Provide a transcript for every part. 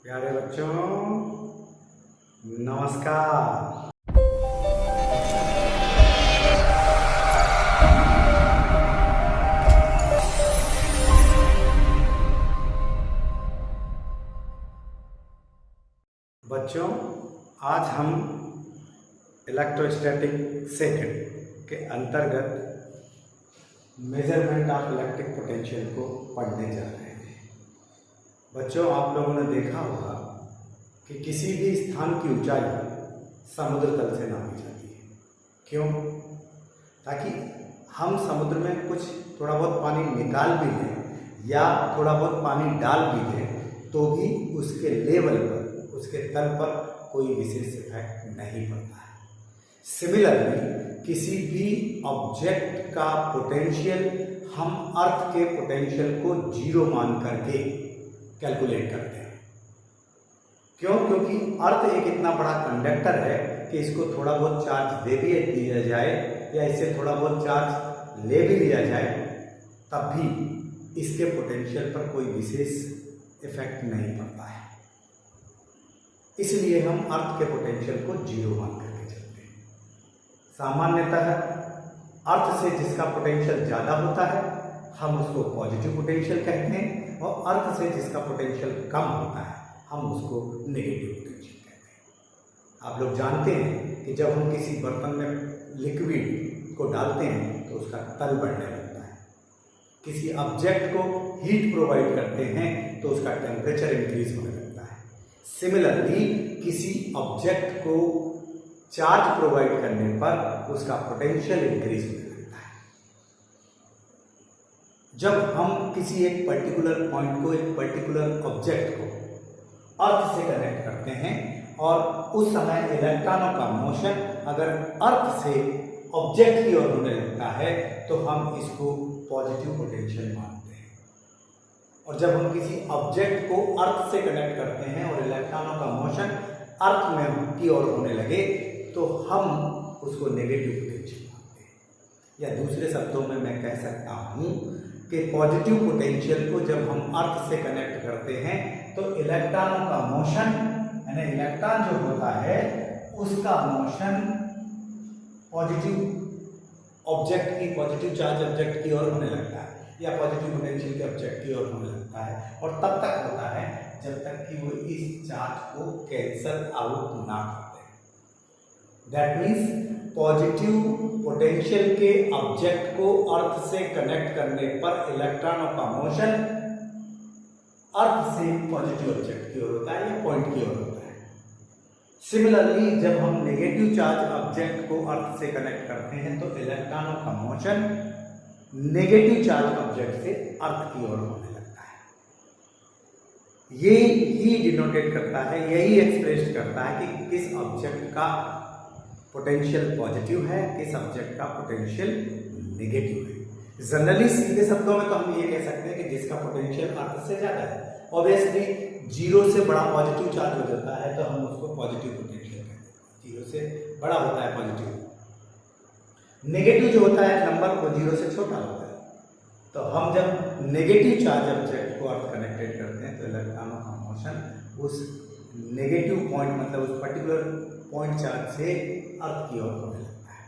प्यारे बच्चों, नमस्कार। बच्चों, आज हम इलेक्ट्रोस्टैटिक सेकेंड के अंतर्गत मेजरमेंट ऑफ इलेक्ट्रिक पोटेंशियल को पढ़ने जा रहे हैं। बच्चों, आप लोगों ने देखा होगा कि किसी भी स्थान की ऊंचाई समुद्र तल से नापी जाती है। क्यों? ताकि हम समुद्र में कुछ थोड़ा बहुत पानी निकाल भी दें या थोड़ा बहुत पानी डाल भी दें तो भी उसके लेवल पर, उसके तल पर कोई विशेष इफेक्ट नहीं पड़ता है। सिमिलरली किसी भी ऑब्जेक्ट का पोटेंशियल हम अर्थ के पोटेंशियल को जीरो मान करके कैलकुलेट करते हैं। क्यों? क्योंकि अर्थ एक इतना बड़ा कंडक्टर है कि इसको थोड़ा बहुत चार्ज दे भी दिया जाए या इससे थोड़ा बहुत चार्ज ले भी लिया जाए तब भी इसके पोटेंशियल पर कोई विशेष इफेक्ट नहीं पड़ता है। इसलिए हम अर्थ के पोटेंशियल को जीरो मान करके चलते हैं। सामान्यतः अर्थ से जिसका पोटेंशियल ज़्यादा होता है हम उसको पॉजिटिव पोटेंशियल कहते हैं और अर्थ से जिसका पोटेंशियल कम होता है हम उसको नेगेटिव पोटेंशियल कहते हैं। आप लोग जानते हैं कि जब हम किसी बर्तन में लिक्विड को डालते हैं तो उसका तल बढ़ने लगता है। किसी ऑब्जेक्ट को हीट प्रोवाइड करते हैं तो उसका टेम्परेचर इंक्रीज होने लगता है। सिमिलरली किसी ऑब्जेक्ट को चार्ज प्रोवाइड करने पर उसका पोटेंशियल इंक्रीज होने लगता है। जब हम किसी एक पर्टिकुलर पॉइंट को, एक पर्टिकुलर ऑब्जेक्ट को अर्थ से कनेक्ट करते हैं और उस समय इलेक्ट्रॉनों का मोशन अगर अर्थ से ऑब्जेक्ट की ओर होने लगता है तो हम इसको पॉजिटिव पोटेंशियल मानते हैं। और जब हम किसी ऑब्जेक्ट को अर्थ से कनेक्ट करते हैं और इलेक्ट्रॉनों का मोशन अर्थ में की ओर होने लगे तो हम उसको नेगेटिव पोटेंशियल मानते हैं। या दूसरे शब्दों में मैं कह सकता हूँ कि पॉजिटिव पोटेंशियल को जब हम अर्थ से कनेक्ट करते हैं तो इलेक्ट्रॉनों का मोशन, यानी इलेक्ट्रॉन जो होता है उसका मोशन पॉजिटिव ऑब्जेक्ट की, पॉजिटिव चार्ज ऑब्जेक्ट की ओर होने लगता है या पॉजिटिव पोटेंशियल के ऑब्जेक्ट की ओर होने लगता है और तब तक होता है जब तक कि वो इस चार्ज को कैंसल आउट ना कर दे। दैट मीन्स पॉजिटिव पोटेंशियल के ऑब्जेक्ट को अर्थ से कनेक्ट करने पर इलेक्ट्रॉनों का मोशन अर्थ से पॉजिटिव ऑब्जेक्ट की ओर होता है या पॉइंट की ओर होता है। सिमिलरली जब हम नेगेटिव चार्ज ऑब्जेक्ट को अर्थ से कनेक्ट करते हैं तो इलेक्ट्रॉनों का मोशन नेगेटिव चार्ज ऑब्जेक्ट से अर्थ की ओर होने लगता है। ये ही डिनोटेट करता है, यही एक्सप्रेस करता है कि किस ऑब्जेक्ट का पोटेंशियल पॉजिटिव है, किस ऑब्जेक्ट का पोटेंशियल नेगेटिव है। जनरली सीधे शब्दों में तो हम ये कह सकते हैं कि जिसका पोटेंशियल अर्थ से ज़्यादा है। ऑब्वियसली जीरो से बड़ा पॉजिटिव चार्ज हो जाता है तो हम उसको पॉजिटिव पोटेंशियल कहते हैं। जीरो से बड़ा होता है पॉजिटिव। नेगेटिव जो होता है नंबर वो जीरो से छोटा होता है। तो हम जब नेगेटिव चार्ज ऑब्जेक्ट को अर्थ कनेक्टेड करते हैं तो इलेक्ट्रॉनों का मोशन उस नेगेटिव पॉइंट, मतलब उस पर्टिकुलर पॉइंट चार्ज से अर्थ की ओर होने लगता है।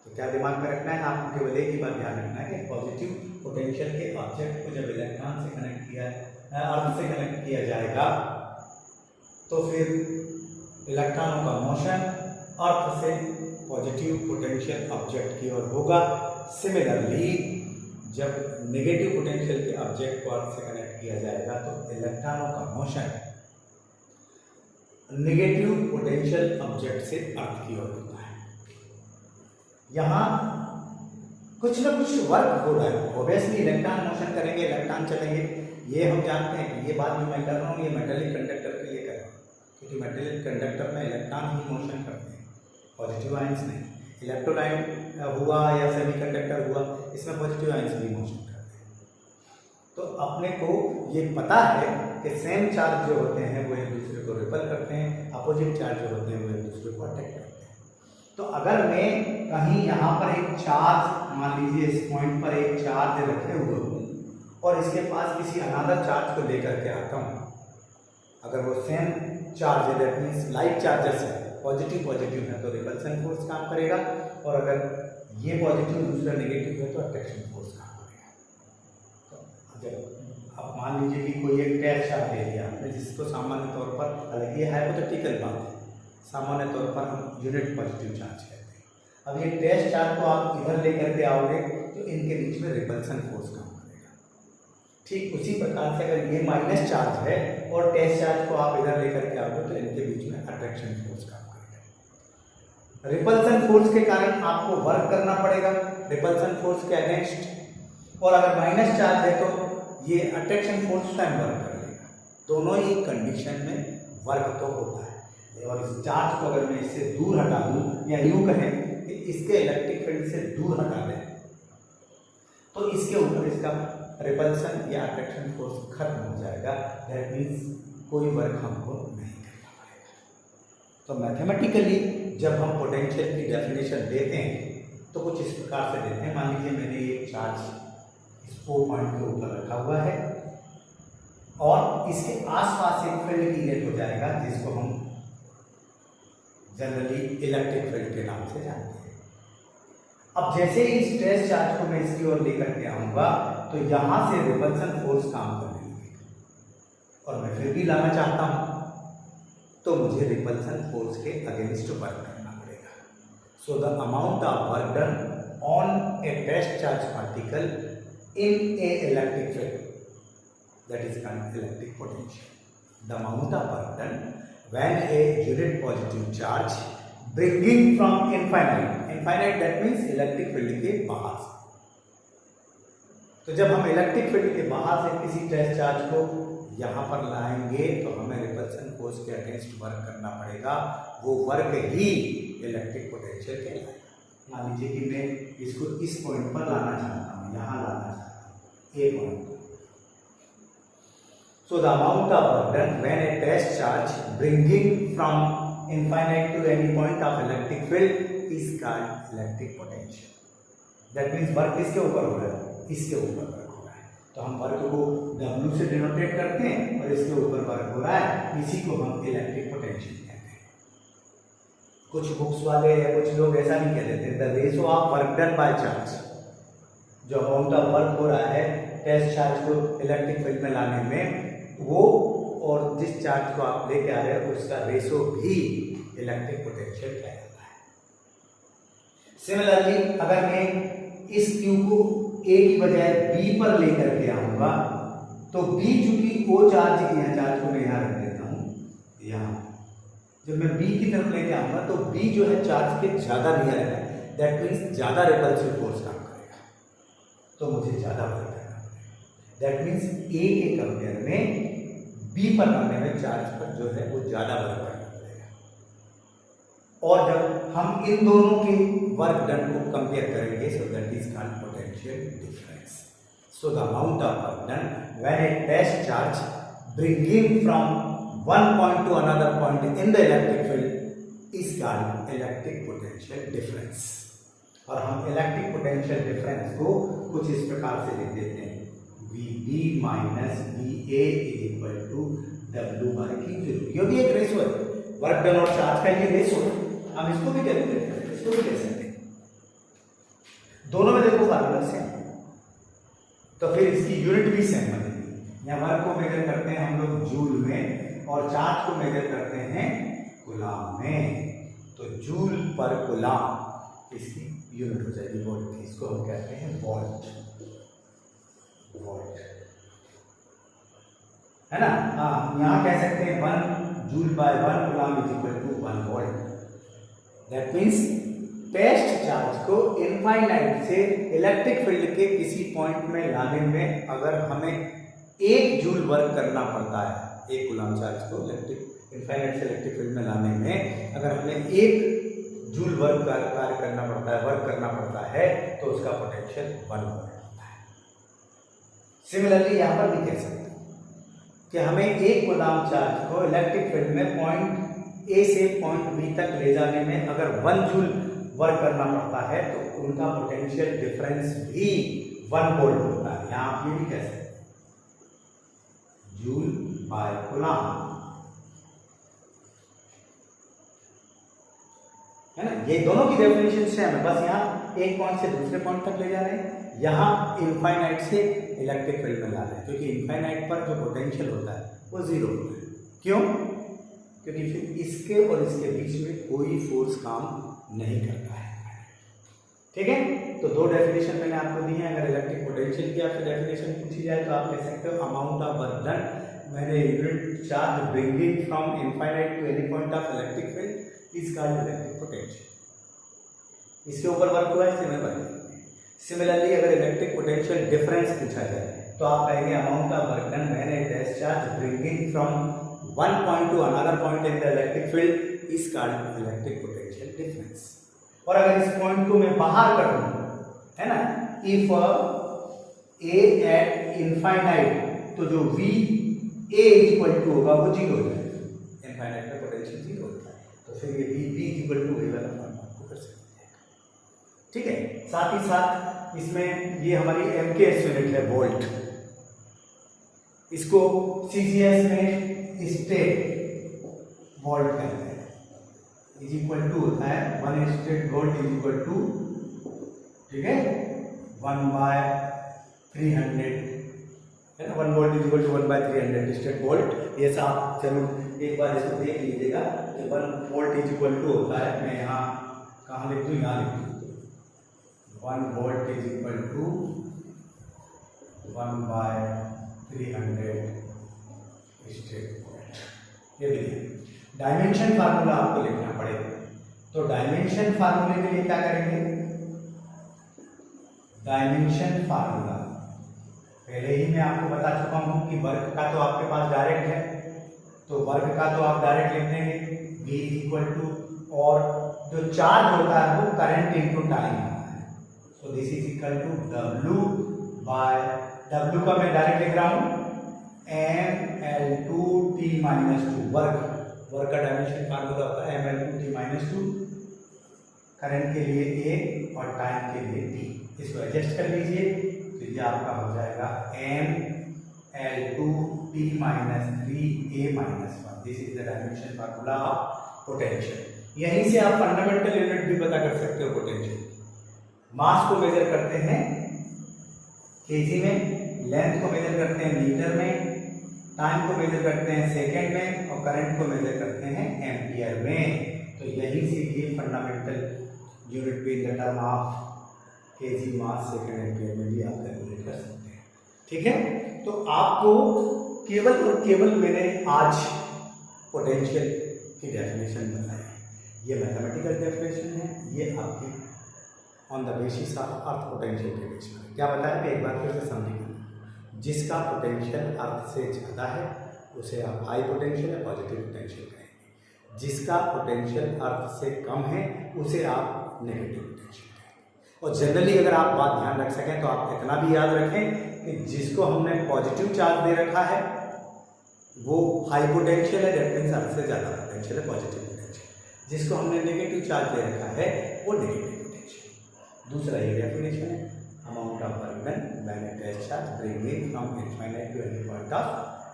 तो क्या दिमाग में रखना है? आपको केवल एक ही बात ध्यान रखना है कि पॉजिटिव पोटेंशियल के ऑब्जेक्ट को जब इलेक्ट्रॉन से कनेक्ट किया, अर्थ से कनेक्ट किया जाएगा तो फिर इलेक्ट्रॉनों का मोशन अर्थ से पॉजिटिव पोटेंशियल ऑब्जेक्ट की ओर होगा। सिमिलरली जब नेगेटिव पोटेंशियल के ऑब्जेक्ट को अर्थ से कनेक्ट किया जाएगा तो इलेक्ट्रॉनों का मोशन नेगेटिव पोटेंशियल ऑब्जेक्ट से अर्थ की ओर होता है। यहाँ कुछ ना कुछ वर्क हो रहा है। ऑब्वियसली इलेक्ट्रॉन मोशन करेंगे, इलेक्ट्रॉन चलेंगे, ये हम जानते हैं कि ये बात जो मैं कर रहा हूँ ये मेटेलिक कंडक्टर के लिए कर रहा हूँ, क्योंकि मेटेलिक कंडक्टर में इलेक्ट्रॉन ही मोशन करते हैं, पॉजिटिव आयंस नहीं। इलेक्ट्रोलाइट हुआ या सेमीकंडक्टर हुआ, इसमें पॉजिटिव आयंस भी मोशन करते हैं। तो अपने को ये पता है कि सेम चार्ज जो होते हैं वो एक दूसरे को रिपल करते हैं, अपोजिट चार्ज जो होते हैं वो एक दूसरे को अट्रैक्ट करते हैं। तो अगर मैं कहीं यहाँ पर एक चार्ज, मान लीजिए इस पॉइंट पर एक चार्ज रखे हुए हूँ और इसके पास किसी अनदर चार्ज को लेकर के आता हूँ अगर वो सेम चार्ज है, दैट मीन्स लाइक चार्जेस है, पॉजिटिव पॉजिटिव है तो रिपल्सन फोर्स काम करेगा, और अगर ये पॉजिटिव दूसरा नेगेटिव है तो अट्रैक्शन फोर्स काम करेगा। तो जब आप मान लीजिए कि कोई एक टेस्ट चार्ज ले लिया आपने, जिसको सामान्य तौर पर, हालांकि ये हाइपोथेटिकल बात है, सामान्य तौर पर हम यूनिट पॉजिटिव चार्ज कहते हैं। अब ये टेस्ट चार्ज को आप इधर लेकर के आओगे तो इनके बीच में रिपल्सन फोर्स काम करेगा। ठीक उसी प्रकार से अगर ये माइनस चार्ज है और टेस्ट चार्ज को आप इधर लेकर के आओगे तो इनके बीच में अट्रैक्शन फोर्स काम करेगा। रिपल्सन फोर्स के कारण आपको वर्क करना पड़ेगा रिपल्सन फोर्स के अगेंस्ट, और अगर माइनस चार्ज है तो ये अट्रैक्शन फोर्स स्वयं वर्क कर लेगा। दोनों ही कंडीशन में वर्क तो होता है। और इस चार्ज को अगर मैं इससे दूर हटा दूं, या यूं कहें कि इसके इलेक्ट्रिक फील्ड से दूर हटा दें, तो इसके ऊपर इसका रिपल्सन या अट्रैक्शन फोर्स खत्म हो जाएगा। दैट मीन्स कोई वर्क हमको नहीं करना पड़ेगा। तो मैथमेटिकली जब हम पोटेंशियल की डेफिनेशन देते हैं तो कुछ इस प्रकार से देते हैं। मान लीजिए मैंने एक चार्ज इस O पॉइंट के ऊपर रखा हुआ है और इसके आसपास एक फील्ड क्रिएट हो जाएगा जिसको हम जनरली इलेक्ट्रिक फील्ड के नाम से जानते हैं। अब जैसे ही इस टेस्ट चार्ज को मैं इसकी ओर लेकर के आऊंगा तो यहां से रिपल्सन फोर्स काम करने लगेगा, और मैं फिर भी लाना चाहता हूं तो मुझे रिपल्सन फोर्स के अगेंस्ट वर्क करना पड़ेगा। So the amount of work done on a test charge particle in a electric field, that is called electric potential. The amount of work done when a unit positive charge bringing from infinite that means electric field के बाहर से। तो जब हम electric field के बाहर से किसी टेस्ट चार्ज को यहाँ पर लाएंगे तो हमें रिपल्सन फोर्स के अगेंस्ट वर्क करना पड़ेगा। वो वर्क ही इलेक्ट्रिक पोटेंशियल कहलाएगा। मान लीजिए कि मैं इसको इस पॉइंट पर लाना चाहता हूँ, यहाँ लाना चाहता हूँ ए point. So the amount of work done when a test charge bringing from infinite to any point of electric field is called electric potential. That means work किसके ऊपर हो रहा है? इसके ऊपर वर्क हो रहा है। तो हम वर्क को W से डिनोटेट करते हैं और इसके ऊपर वर्क हो रहा है, इसी को हम इलेक्ट्रिक पोटेंशियल कहते हैं। कुछ बुक्स वाले या कुछ लोग ऐसा नहीं कह देते, the ratio of work done by charge, जो अमाउंट ऑफ वर्क हो रहा है टेस्ट चार्ज को इलेक्ट्रिक फील्ड में लाने में, वो और जिस चार्ज को आप लेके आ रहे हैं उसका रेशो भी इलेक्ट्रिक पोटेंशियल कहलाता है। सिमिलरली अगर मैं इस Q को A की बजाय B पर लेकर के आऊंगा तो B चूंकि O चार्ज की है, चार्ज को मैं यहाँ रख देता हूँ यहाँ, जब मैं B की तरफ लेके आऊंगा तो B जो है चार्ज के ज्यादा नियर है, दैट मीन्स ज्यादा रिपल्सिव फोर्स काम करेगा, तो मुझे ज्यादा वर्क करना पड़ेगा। दैट मीन्स A के कंपेयर में B पर आने में चार्ज पर जो है वो ज्यादा वर्क करना पड़ेगा। और जब हम इन दोनों के वर्क डन को कंपेयर करेंगे, so that is called potential difference. So the amount of work done when a test charge bringing from one point to another point in the electric field is called electric potential difference. और हम electric potential difference को कुछ इस प्रकार से लिख देते हैं, VB minus VA equal to W by Q0। ये भी एक रेशो है, वर्क डन और चार्ज का ये रेशो है, हम इसको भी कैलकुलेट करते हैं, इसको भी कह सकते हैं। दोनों में देखो फार्मूला सेम, तो फिर इसकी यूनिट भी सेम बनेगी। यहाँ वर्क को मेजर करते हैं हम लोग जूल में और चार्ज को मेजर करते हैं कूलाम में, तो जूल पर कूलाम इसकी यूनिट हो जाएगी वोल्ट की, इसको हम कहते हैं वोल्ट, है ना। हाँ, यहाँ कह सकते हैं 1 joule by 1 coulomb is equal to 1 volt. That means test charge को इनफाइनाइट से इलेक्ट्रिक फील्ड के किसी पॉइंट में लाने में अगर हमें 1 जूल वर्क करना पड़ता है, 1 कूलाम चार्ज को इनफाइनाइट से इलेक्ट्रिक फील्ड में लाने में अगर हमें 1 जूल कार्य करना पड़ता है, वर्क करना पड़ता है, तो उसका पोटेंशियल 1 वोल्ट होता है। सिमिलरली यहाँ पर भी कह सकते हैं कि हमें 1 कूलाम चार्ज को इलेक्ट्रिक फील्ड में पॉइंट A से पॉइंट B तक ले जाने में अगर 1 जूल वर्क करना पड़ता है तो उनका पोटेंशियल डिफरेंस भी 1 वोल्ट होता है। यहाँ आप ये भी कह सकते हैं जूल बाय कूलाम ये दोनों की डेफिनेशन सेम है, बस यहाँ एक पॉइंट से दूसरे पॉइंट तक ले जा रहे हैं, यहाँ इनफाइनाइट से इलेक्ट्रिक फील्ड में ला रहे हैं, क्योंकि इनफाइनाइट पर जो पोटेंशियल होता है वो जीरो होता है। क्यों? क्योंकि फिर इसके और इसके बीच में कोई फोर्स काम नहीं करता है। ठीक है, तो दो डेफिनेशन मैंने आपको दी है। अगर इलेक्ट्रिक पोटेंशियल की आपसे डेफिनेशन पूछी जाए तो आप कह सकते हो amount of work done when a unit charge bringing from infinite to any point of electric field is called electric potential. इसके ऊपर वर्क हुआ है, इसलिए मैं वर्क। सिमिलरली अगर इलेक्ट्रिक पोटेंशियल डिफरेंस पूछा जाए तो आप कहेंगे amount of work done when a dash charge bringing from one point to another point in the electric field is called electric potential difference. और अगर इस पॉइंट को मैं बाहर कर दूं, है ना, इफ ए एट इनफाइनाइट, तो जो वी ए इक्वल टू होगा वो जीरो हो जाएगा। इनफाइनाइट में पोटेंशियल जीरो होता है, तो फिर ये वी बी इक्वल टू ए वाला फॉर्म आपको कर सकते हैं। ठीक है, साथ ही साथ इसमें ये हमारी एमकेएस यूनिट है वोल्ट, इसको सीजीएस में स्टेट वोल्ट कहते हैं। इज इक्वल टू होता है 1 stat volt is equal to, ठीक है, 1/300, है ना, 1 volt is equal to 1/300 stat volt. ये आप जरूर एक बार इसको देख लीजिएगा कि 1 वोल्ट इज इक्वल टू होता है, मैं यहाँ कहाँ लिख दूँ, यहाँ लिख दूँ, 1 volt is equal to 1/300 stat volt. ये देखिए डायमेंशन फार्मूला आपको लिखना पड़ेगा, तो डायमेंशन फार्मूले के लिए क्या करेंगे, डायमेंशन फार्मूला पहले ही मैं आपको बता चुका हूं कि वर्क का तो आपके पास डायरेक्ट है, तो वर्क का तो आप डायरेक्ट लिख देंगे V इक्वल टू, और जो चार्ज होता है वो करंट इनटू टाइम होता है, so this is equal to W by, W का मैं डायरेक्ट लिख रहा हूं mL2t-2, वर्क का डायमेंशन फार्मूला होता है mL2t-2, करंट के लिए A और टाइम के लिए T। इसको एडजस्ट कर लीजिए तो ये आपका हो जाएगा mL2t-3A-1। This is the dimension formula of potential. यहीं से आप फंडामेंटल यूनिट भी पता कर सकते हो पोटेंशियल। मास को मेजर करते हैं केजी में, लेंथ को मेजर करते हैं मीटर में, टाइम को मेजर करते हैं सेकेंड में, और करंट को मेजर करते हैं एम्पियर में। तो यही से ये फंडामेंटल यूनिट भी in the term of KG mass second ampere में भी आप कैलकुलेट कर सकते हैं। ठीक है, तो आपको केवल और केवल मैंने आज पोटेंशियल की डेफिनेशन बताई है। ये मैथमेटिकल डेफिनेशन है, ये आपकी on the basis of earth potential के बेस पर। क्या बताया, मैं एक बार फिर से समझिए, जिसका पोटेंशियल अर्थ से ज़्यादा है उसे आप हाई पोटेंशियल या पॉजिटिव पोटेंशियल कहेंगे, जिसका पोटेंशियल अर्थ से कम है उसे आप नेगेटिव पोटेंशियल कहेंगे। और जनरली अगर आप बात ध्यान रख सकें तो आप इतना भी याद रखें कि जिसको हमने पॉजिटिव चार्ज दे रखा है वो हाई पोटेंशियल है, डेट मीन्स अर्थ से ज़्यादा पोटेंशियल है, पॉजिटिव पोटेंशियल। जिसको हमने नेगेटिव चार्ज दे रखा है वो नेगेटिव पोटेंशियल। दूसरा ये डेफिनेशन है, amount of work done when a test charge bringing from infinite to any point of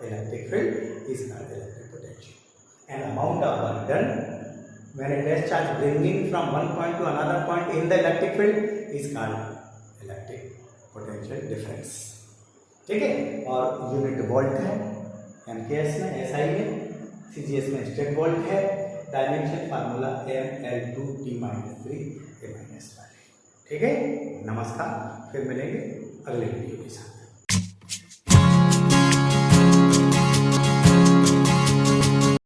electric field is called electric potential. And amount of work done when a test charge bringing from one point to another point in the electric field is called electric potential difference. ठीक है, और unit volt है MKS में, SI में, CGS में stat volt है, dimension formula mL2t-3A-1। ठीक है, नमस्कार, फिर मिलेंगे अगले वीडियो के साथ।